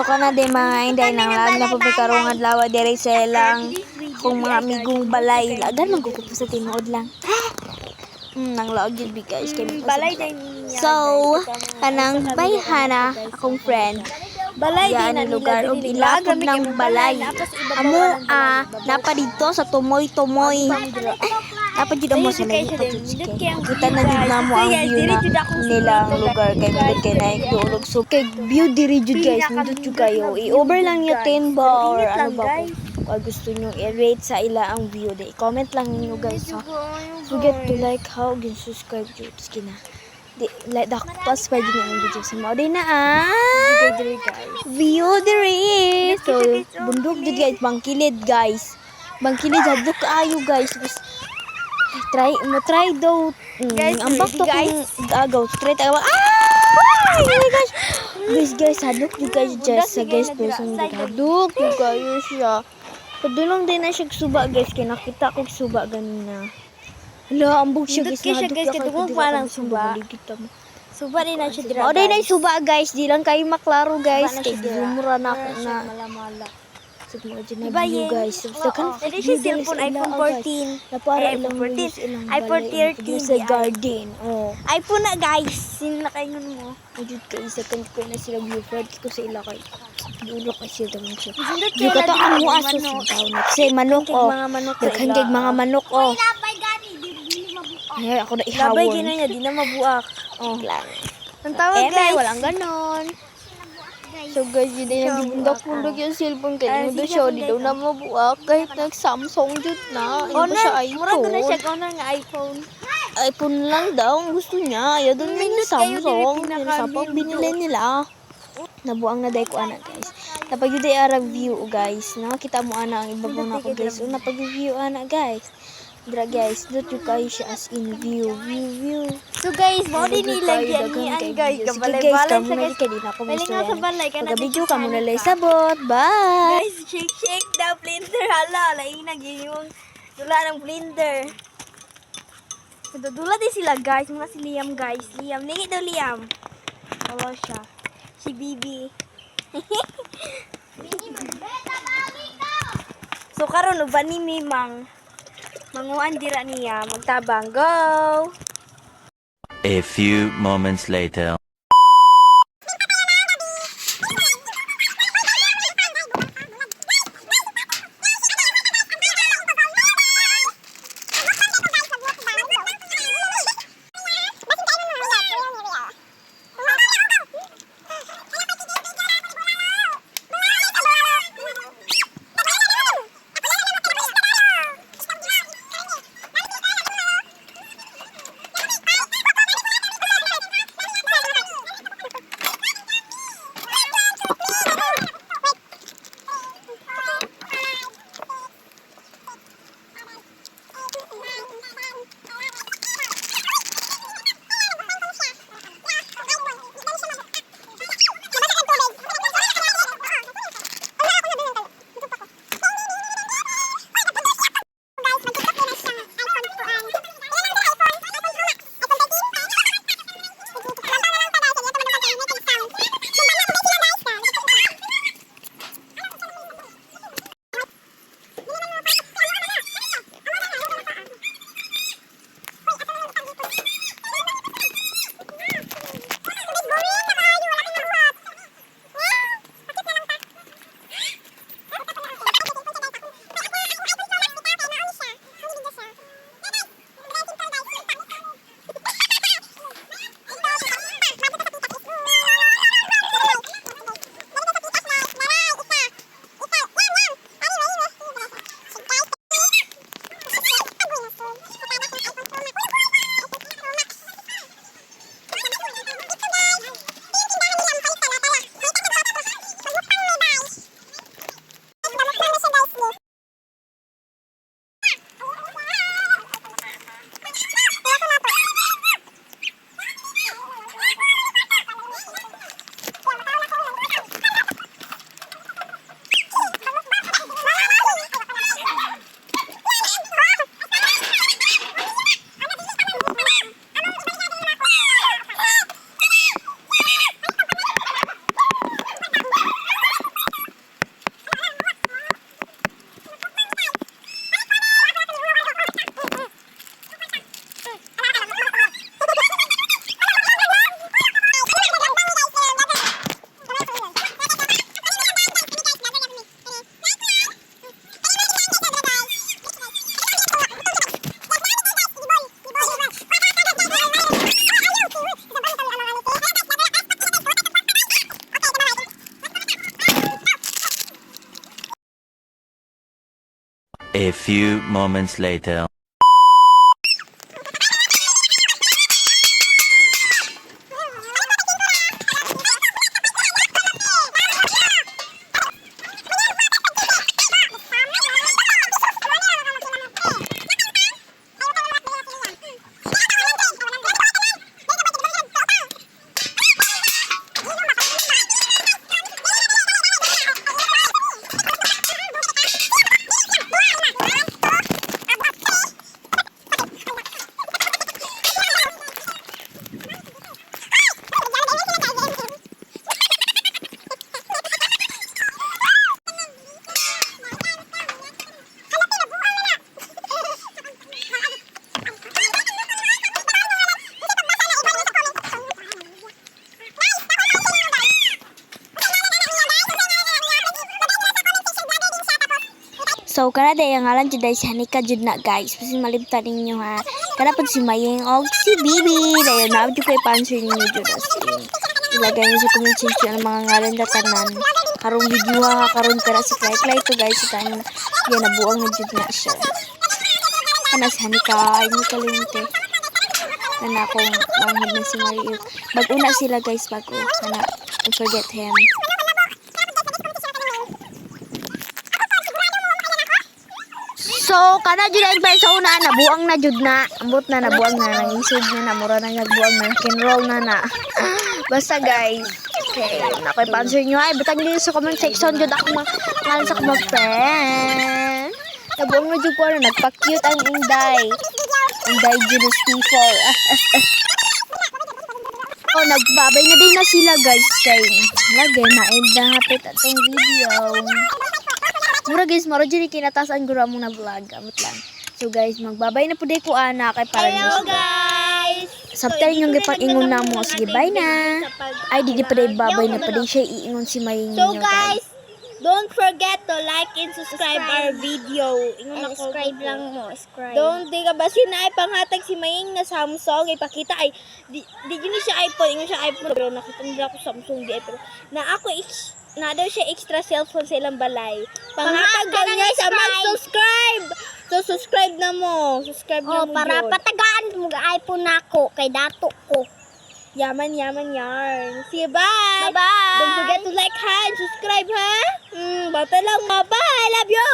So kana di mga inday nang lag na pagkarong adlaw diri sa lang kung mga amigong balay lagan magkukupo sa tinuod lang. Nang lag yun guys kay Balay din niya. so kanang bayhana akong friend Balay din na lugar nila og din ilapod ng balay. Amo napa dito sa tumoy-tumoy. Dapat jud mo sa lahi kita na jud namo ang view na nilang lugar kay nindot kay naik duolog so kay view diri jud guys nindot jud kayo i-over lang niyo 10 ba or ano ba kung gusto niyo i-rate sa ila ang view di comment lang niyo guys ha. Forget to like how and subscribe jud kina di like dakpas pa jud ang video sa mo di na view diri so bundok jud guys bangkilid guys bangkilid hadlok kaayo guys try daw ang bakto kung agaw try tayo oh my gosh guys hadlok you guys just sa guys person hadlok you guys siya padulong din na siya suba guys kaya nakita ko suba ganina hala ambog siya guys hadlok guys katungog parang suba suba din na siya dira o din na suba guys di lang kayo maklaro guys kay gumura na ako na malamala diba yun guys ito siya cellphone iPhone 14 na para ilang iPhone 13 sa garden iPhone na guys sino na kayo mo ajud kay second ko na sila view friend ko sa ila kay dulo ka siya daman siya di ka to amo aso sa manok daghang kay mga manok ay ako na ihawon labay gina niya di na mabuak lang ang tawag guys walang ganon. So guys, hindi na gibundak-bundak yung cellphone kaya mo daw siya, di daw na mabuak kahit nag-Samsung jud na. Ano ba siya iPhone? Mura doon na siya, owner nga iPhone. iPhone lang daw ang gusto niya. Ayaw doon na Samsung. Sapang binili nila. Nabuang na day ko ana guys. Napag yun day review guys. Nakakita mo ana ang ibabang na ko guys. Napag review ana guys. Dra guys, dot yung kayo siya as in view. So guys, mo din nilagyan niyan guys. Kabalay-balay sa guys. Kaya di na ako Galing nga sa balay. Pagka-video ka muna lang sabot. Bye! Guys, shake the blender. Hala, laing naging yung dula ng blender. Dula din sila guys. Mga si Liam guys. Liam, ningi daw Liam. Wala siya. Si Bibi. So karon uban ni Mimang. Manguan dira niya, magtabang. Go! A few moments later. A few moments later. So, kana day ang ngalan jud si Hanika jud na guys. Kasi malibtan ninyo ha. Kana pud si Maying og si Bibi. Dayon na jud kay panswer ninyo jud as in. Ilagay niyo sa comment section ang mga ngalan na tanan. Karong video ha, karon kara si Clay to guys. Sa tanan yan nabuang na jud na siya. Kana si Hanika ay mo kalimte. Kana akong manghod na si Marie. Bag-una sila guys bago. Kana don't forget him. So, kana jud ang persona nabuang na jud na. Ambot na nabuang na nangisod na mura na nagbuang na roll na. Basta guys, okay, nakoy panswer nyo ay butang niyo sa comment section jud ako mga sa mga friend. Nabuang na jud ko na nagpa-cute ang Inday. Inday Junos people. Oh, nagbabay na din na sila guys kay lagay na end na hapit atong video. Mura guys, maro dyan kinatasan gura mo na vlog. Amot lang. So guys, magbabay na po day ko ana kay para Hello guys! Sabtay yung gipang-ingon na mo. Sige, bye na. Ay, di pa day babay na pa day siya iingon si Maying So ninyo guys, don't forget to like and subscribe our video. Ingon ako. Subscribe lang mo, subscribe. Don't di ka ba sinay panghatag si Maying na Samsung ipakita ay di yun siya iPhone, ingon siya iPhone pero nakita nila ko Samsung di iPhone. Na ako na daw siya extra cellphone sa ilang balay. Panghatag daw niya sa mag-subscribe. So subscribe na mo. Subscribe na mo. para yun. patagaan mo iPhone nako kay dato ko. Yaman yarn. See you, bye. Bye-bye. Don't forget to like ha and subscribe ha. Bata lang, bye. Love you.